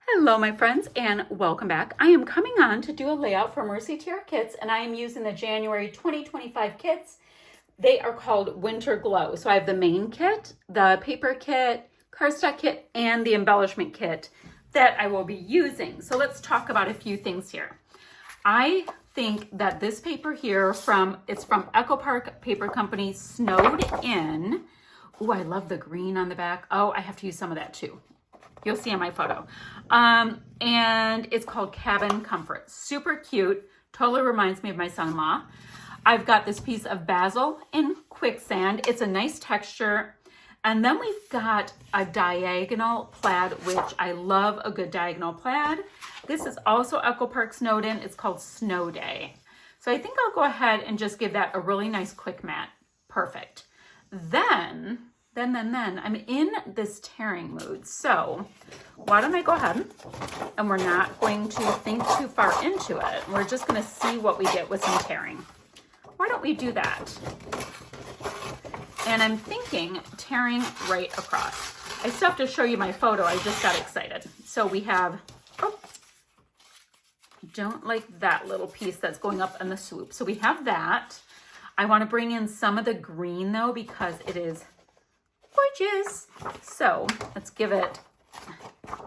Hello my friends and welcome back. I am coming on to do a layout for Mercy Tiara kits and I am using the January 2025 kits. They are called Winter Glow. So I have the main kit, the paper kit, cardstock kit, and the embellishment kit that I will be using. So let's talk about a few things here. I think that this paper here it's from Echo Park Paper Company, Snowed In. Oh, I love the green on the back. Oh, I have to use some of that too. You'll see in my photo. And it's called Cabin Comfort. Super cute. Totally reminds me of my son-in-law. I've got this piece of basil in quicksand. It's a nice texture. And then we've got a diagonal plaid, which I love a good diagonal plaid. This is also Echo Park Snowed In. It's called Snow Day. So I think I'll go ahead and just give that a really nice quick mat. Perfect. Then I'm in this tearing mood. So why don't I go ahead, and we're not going to think too far into it. We're just going to see what we get with some tearing. Why don't we do that? And I'm thinking tearing right across. I still have to show you my photo. I just got excited. So we have, oh, don't like that little piece that's going up in the swoop. So we have that. I want to bring in some of the green though, because it is gorgeous. So let's give it,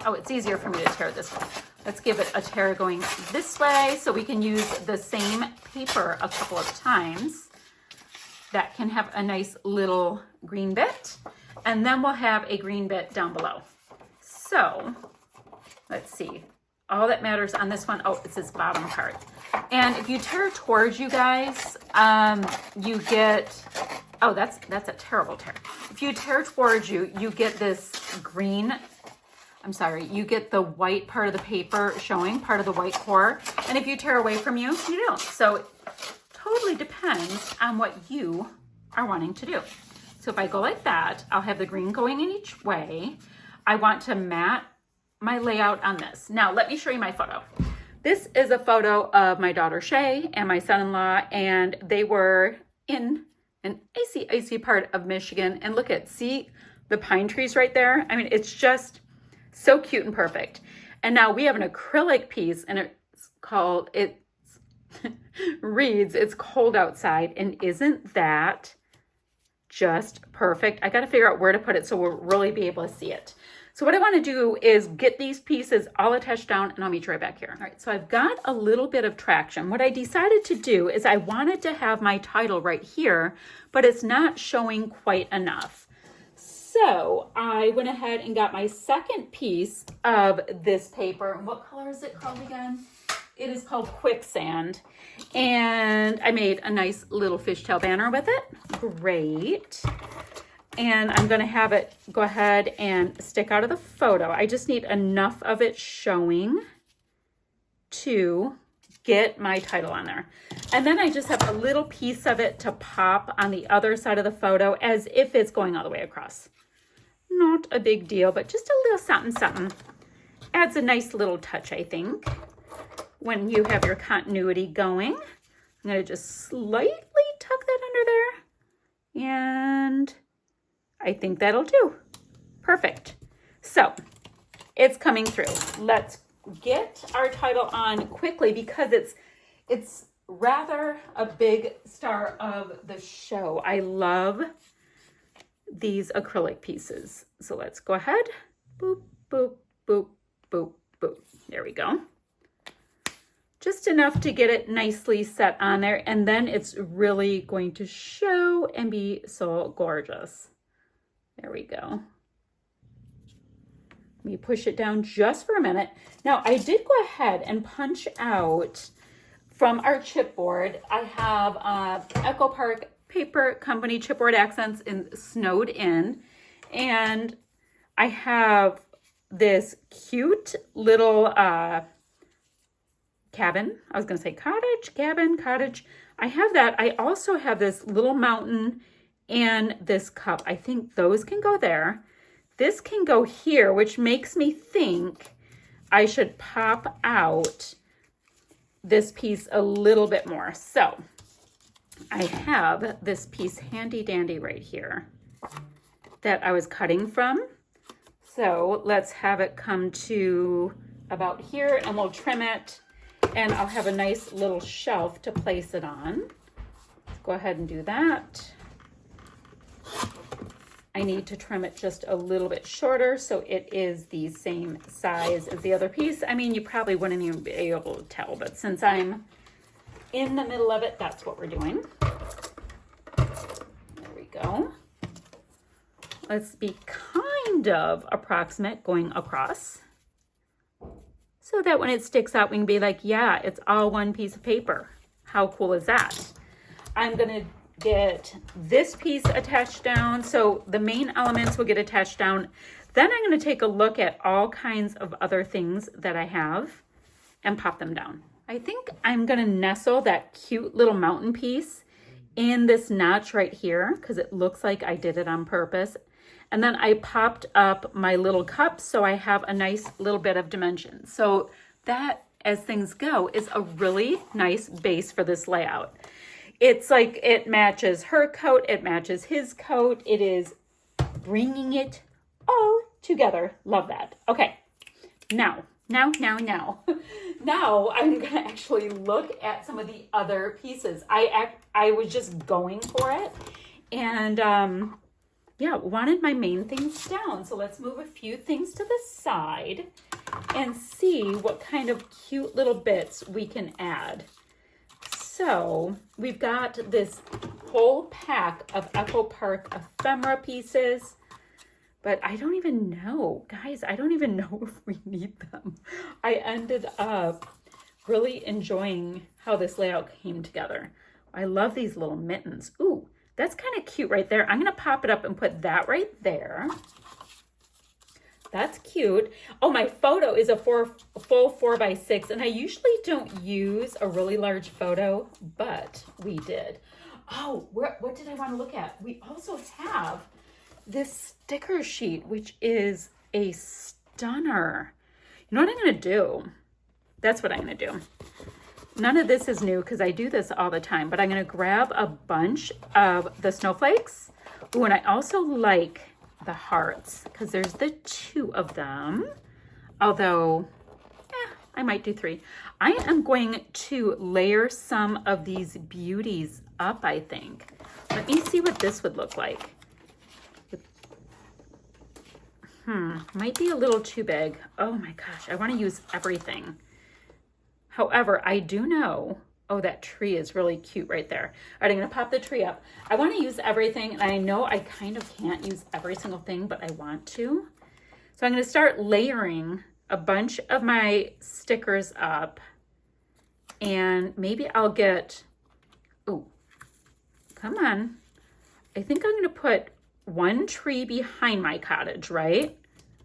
oh, it's easier for me to tear this way. Let's give it a tear going this way so we can use the same paper a couple of times. That can have a nice little green bit. And then we'll have a green bit down below. So let's see. All that matters on this one, oh, it's this bottom part. And if you tear towards you guys, you get, oh, that's a terrible tear. If you tear towards you, you get this green, you get the white part of the paper showing, part of the white core. And if you tear away from you, you don't. So it totally depends on what you are wanting to do. So if I go like that, I'll have the green going in each way. I want to mat my layout on this. Now, let me show you my photo. This is a photo of my daughter Shay and my son-in-law, and they were in an icy part of Michigan. And look see the pine trees right there? I mean, it's just so cute and perfect. And now we have an acrylic piece, and reads, "It's cold outside." And isn't that just perfect? I got to figure out where to put it so we'll really be able to see it. So what I want to do is get these pieces all attached down, and I'll meet you right back here. All right, so I've got a little bit of traction. What I decided to do is I wanted to have my title right here, but it's not showing quite enough. So I went ahead and got my second piece of this paper. And what color is it called again? It is called Quicksand. And I made a nice little fishtail banner with it. Great. And I'm going to have it go ahead and stick out of the photo. I just need enough of it showing to get my title on there. And then I just have a little piece of it to pop on the other side of the photo as if it's going all the way across. Not a big deal, but just a little something. Adds a nice little touch, I think, when you have your continuity going. I'm going to just slightly tuck that under there. And I think that'll do. Perfect. So it's coming through. Let's get our title on quickly because it's rather a big star of the show. I love these acrylic pieces. So let's go ahead. Boop, boop, boop, boop, boop. There we go. Just enough to get it nicely set on there. And then it's really going to show and be so gorgeous. There we go. Let me push it down just for a minute. Now, I did go ahead and punch out from our chipboard. I have Echo Park Paper Company chipboard accents in Snowed In. And I have this cute little cabin. I was going to say cottage, cabin, cottage. I have that. I also have this little mountain and this cup. I think those can go there. This can go here, which makes me think I should pop out this piece a little bit more. So I have this piece handy dandy right here that I was cutting from. So let's have it come to about here and we'll trim it and I'll have a nice little shelf to place it on. Let's go ahead and do that. I need to trim it just a little bit shorter so it is the same size as the other piece. I mean, you probably wouldn't even be able to tell, but since I'm in the middle of it, that's what we're doing. There we go. Let's be kind of approximate going across so that when it sticks out, we can be like, yeah, it's all one piece of paper. How cool is that? I'm gonna get this piece attached down. So the main elements will get attached down. Then I'm going to take a look at all kinds of other things that I have and pop them down. I think I'm going to nestle that cute little mountain piece in this notch right here because it looks like I did it on purpose. And then I popped up my little cup so I have a nice little bit of dimension. So that, as things go, is a really nice base for this layout. It's like it matches her coat, it matches his coat. It is bringing it all together. Love that. Okay, now, now I'm gonna actually look at some of the other pieces. I was just going for it and yeah, wanted my main things down. So let's move a few things to the side and see what kind of cute little bits we can add. So we've got this whole pack of Echo Park ephemera pieces, but I don't even know, guys, I don't even know if we need them. I ended up really enjoying how this layout came together. I love these little mittens. Ooh, that's kind of cute right there. I'm gonna pop it up and put that right there. That's cute. Oh, my photo is a full 4x6, and I usually don't use a really large photo, but we did. Oh, what did I want to look at? We also have this sticker sheet, which is a stunner. You know what I'm going to do? That's what I'm going to do. None of this is new because I do this all the time, but I'm going to grab a bunch of the snowflakes. Ooh, and I also like the hearts because there's the 2 of them, although I might do 3. I am going to layer some of these beauties up, I think. Let me see what this would look like. Might be a little too big. Oh my gosh, I want to use everything. However, I do know, oh, that tree is really cute right there. All right, I'm gonna pop the tree up. I wanna use everything, and I know I kind of can't use every single thing, but I want to. So I'm gonna start layering a bunch of my stickers up, and maybe I'll get, oh, come on. I think I'm gonna put 1 tree behind my cottage, right?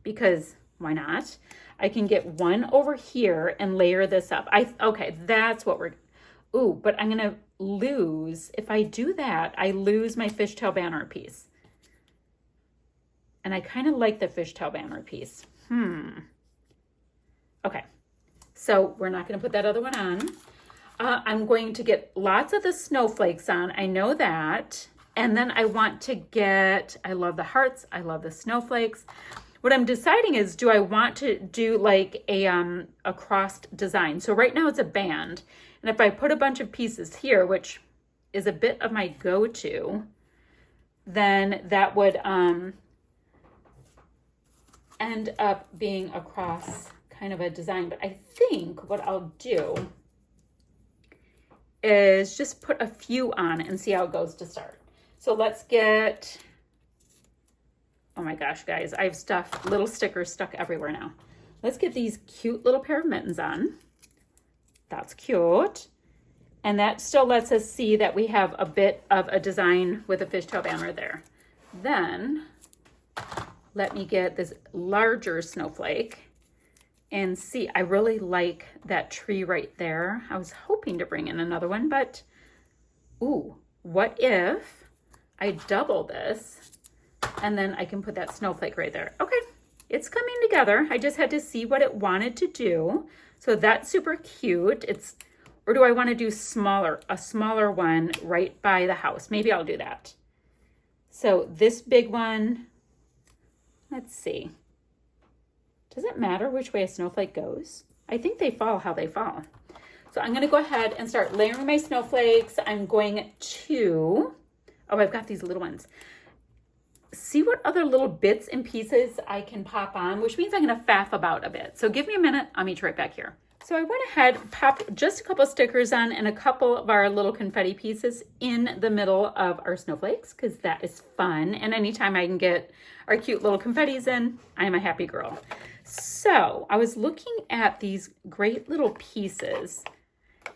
Because why not? I can get 1 over here and layer this up. Okay, that's what we're, ooh, but I'm gonna lose, if I do that, I lose my fishtail banner piece. And I kind of like the fishtail banner piece. Okay, so we're not gonna put that other one on. I'm going to get lots of the snowflakes on, I know that. And then I want to get, I love the hearts, I love the snowflakes. What I'm deciding is, do I want to do like a crossed design? So right now it's a band. And if I put a bunch of pieces here, which is a bit of my go-to, then that would end up being across kind of a design. But I think what I'll do is just put a few on and see how it goes to start. So let's get, oh my gosh, guys, I have little stickers stuck everywhere now. Let's get these cute little pair of mittens on. That's cute. And that still lets us see that we have a bit of a design with a fishtail banner there. Then let me get this larger snowflake and see, I really like that tree right there. I was hoping to bring in another one, but ooh, what if I double this and then I can put that snowflake right there. Okay, it's coming together. I just had to see what it wanted to do. So that's super cute. Or do I want to do a smaller one right by the house? Maybe I'll do that. So this big one, let's see. Does it matter which way a snowflake goes? I think they fall how they fall. So I'm going to go ahead and start layering my snowflakes. I'm going to, oh, I've got these little ones. See what other little bits and pieces I can pop on, which means I'm going to faff about a bit. So give me a minute. I'll meet you right back here. So I went ahead, popped just a couple stickers on and a couple of our little confetti pieces in the middle of our snowflakes because that is fun. And anytime I can get our cute little confettis in, I'm a happy girl. So I was looking at these great little pieces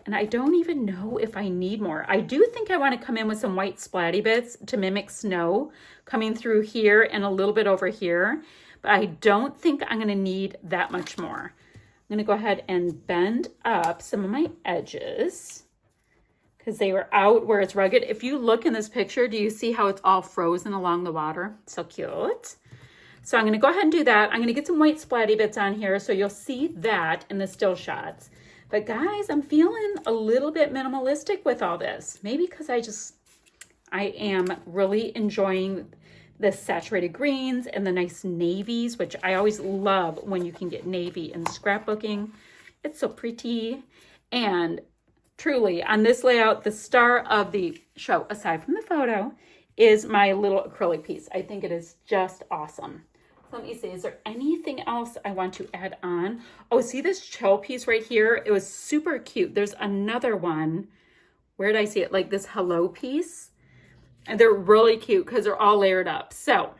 and I don't even know if I need more. I do think I want to come in with some white splatty bits to mimic snow coming through here and a little bit over here, but I don't think I'm going to need that much more. I'm going to go ahead and bend up some of my edges because they were out where it's rugged. If you look in this picture, do you see how it's all frozen along the water? So cute. So I'm going to go ahead and do that. I'm going to get some white splatty bits on here so you'll see that in the still shots. But guys, I'm feeling a little bit minimalistic with all this. Maybe because I am really enjoying the saturated greens and the nice navies, which I always love when you can get navy in scrapbooking. It's so pretty. And truly, on this layout, the star of the show, aside from the photo, is my little acrylic piece. I think it is just awesome. So let me see, is there anything else I want to add on? Oh, see this shell piece right here? It was super cute. There's another one. Where did I see it? Like this hello piece. And they're really cute because they're all layered up. So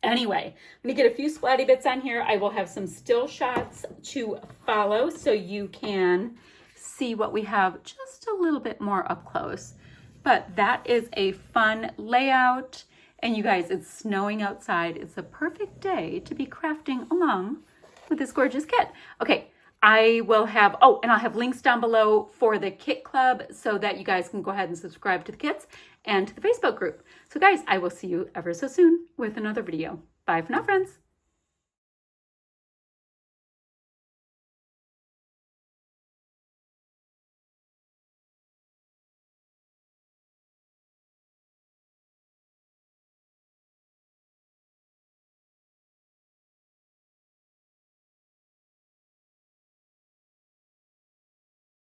anyway, I'm going to get a few splatty bits on here. I will have some still shots to follow so you can see what we have just a little bit more up close. But that is a fun layout. And you guys, it's snowing outside. It's a perfect day to be crafting along with this gorgeous kit. Okay. I will have, oh, and I'll have links down below for the kit club so that you guys can go ahead and subscribe to the kits and to the Facebook group. So guys, I will see you ever so soon with another video. Bye for now, friends.